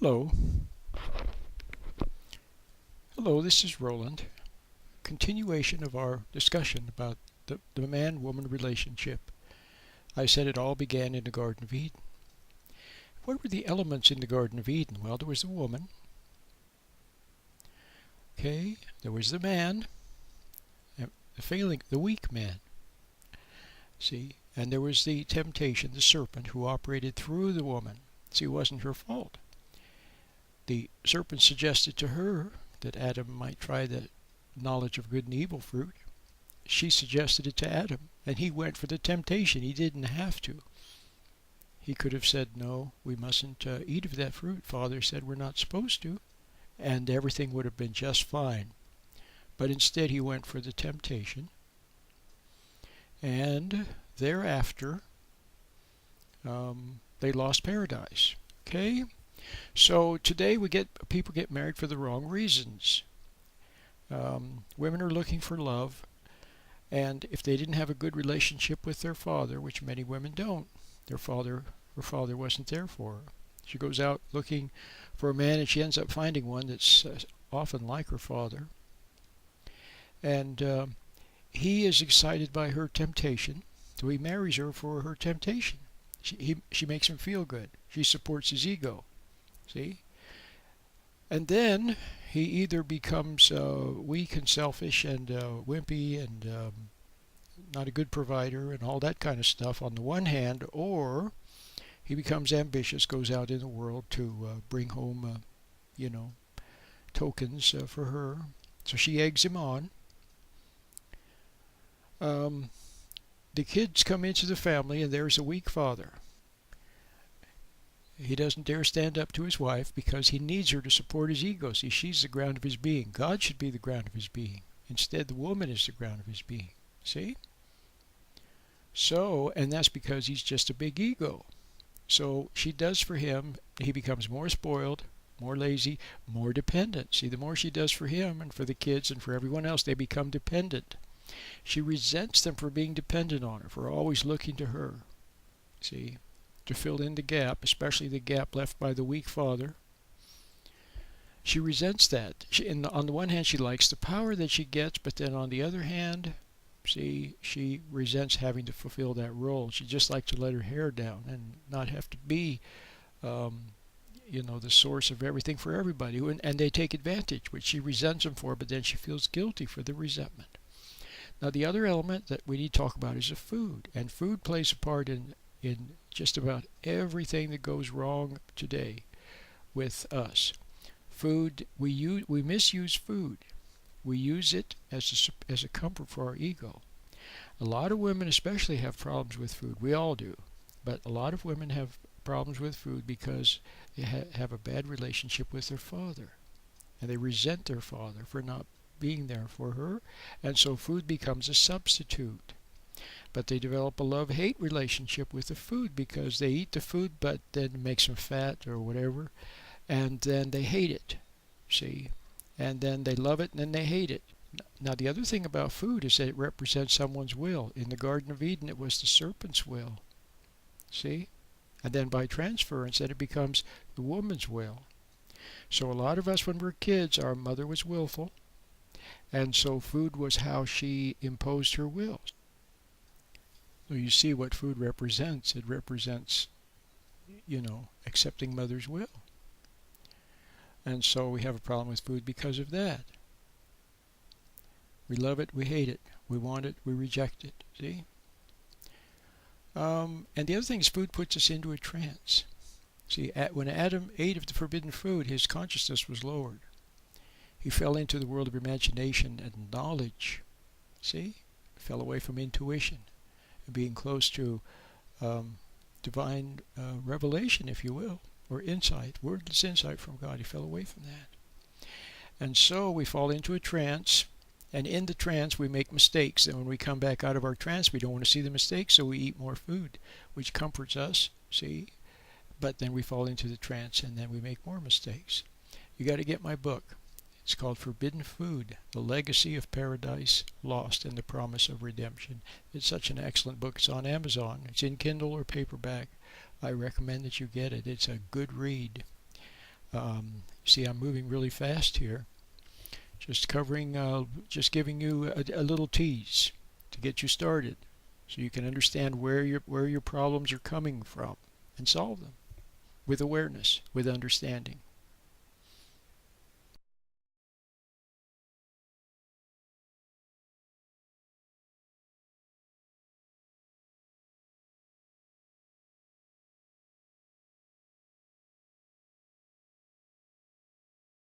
Hello. Hello, this is Roland. Continuation of our discussion about the man-woman relationship. I said it all began in the Garden of Eden. What were the elements in the Garden of Eden? Well, there was the woman, okay? There was the man, the weak man, see? And there was the temptation, the serpent, who operated through the woman. See, it wasn't her fault. The serpent suggested to her that Adam might try the knowledge of good and evil fruit. She suggested it to Adam, and he went for the temptation. He didn't have to. He could have said, no, we mustn't eat of that fruit. Father said we're not supposed to, and everything would have been just fine. But instead he went for the temptation, and thereafter they lost paradise. Okay? So today people get married for the wrong reasons. Women are looking for love, and if they didn't have a good relationship with their father, which many women don't, her father wasn't there for her. She goes out looking for a man, and she ends up finding one that's often like her father. And he is excited by her temptation, so he marries her for her temptation. She makes him feel good. She supports his ego. See? And then he either becomes weak and selfish and wimpy and not a good provider and all that kind of stuff on the one hand, or he becomes ambitious, goes out in the world to bring home, tokens for her. So she eggs him on. The kids come into the family, and there's a weak father. He doesn't dare stand up to his wife because he needs her to support his ego. See, she's the ground of his being. God should be the ground of his being. Instead, the woman is the ground of his being. See? So, and that's because he's just a big ego. So she does for him, he becomes more spoiled, more lazy, more dependent. See, the more she does for him and for the kids and for everyone else, they become dependent. She resents them for being dependent on her, for always looking to her. See? To fill in the gap, especially the gap left by the weak father. She resents that. On the one hand, she likes the power that she gets, but then on the other hand, see, she resents having to fulfill that role. She'd just like to let her hair down and not have to be, the source of everything for everybody. And they take advantage, which she resents them for, but then she feels guilty for the resentment. Now, the other element that we need to talk about is the food. And food plays a part in just about everything that goes wrong today with us. Food, we misuse food. We use it as a comfort for our ego. A lot of women especially have problems with food. We all do. But a lot of women have problems with food because they have a bad relationship with their father. And they resent their father for not being there for her. And so food becomes a substitute. But they develop a love-hate relationship with the food because they eat the food, but then it makes them fat or whatever, and then they hate it, see? And then they love it, and then they hate it. Now, the other thing about food is that it represents someone's will. In the Garden of Eden, it was the serpent's will, see? And then by transference, then it becomes the woman's will. So a lot of us, when we're kids, our mother was willful, and so food was how she imposed her will. So you see what food represents. It represents, accepting mother's will. And so we have a problem with food because of that. We love it, we hate it. We want it, we reject it. See? And the other thing is food puts us into a trance. See, when Adam ate of the forbidden food, his consciousness was lowered. He fell into the world of imagination and knowledge. See? Fell away from intuition. Being close to divine revelation, if you will, or insight, wordless insight from God. He fell away from that. And so we fall into a trance, and in the trance we make mistakes. And when we come back out of our trance, we don't want to see the mistakes, so we eat more food, which comforts us, see? But then we fall into the trance, and then we make more mistakes. You got to get my book. It's called Forbidden Food, The Legacy of Paradise Lost and the Promise of Redemption. It's such an excellent book. It's on Amazon. It's in Kindle or paperback. I recommend that you get it. It's a good read. See, I'm moving really fast here. Just covering, just giving you a little tease to get you started, so you can understand where your problems are coming from and solve them with awareness, with understanding.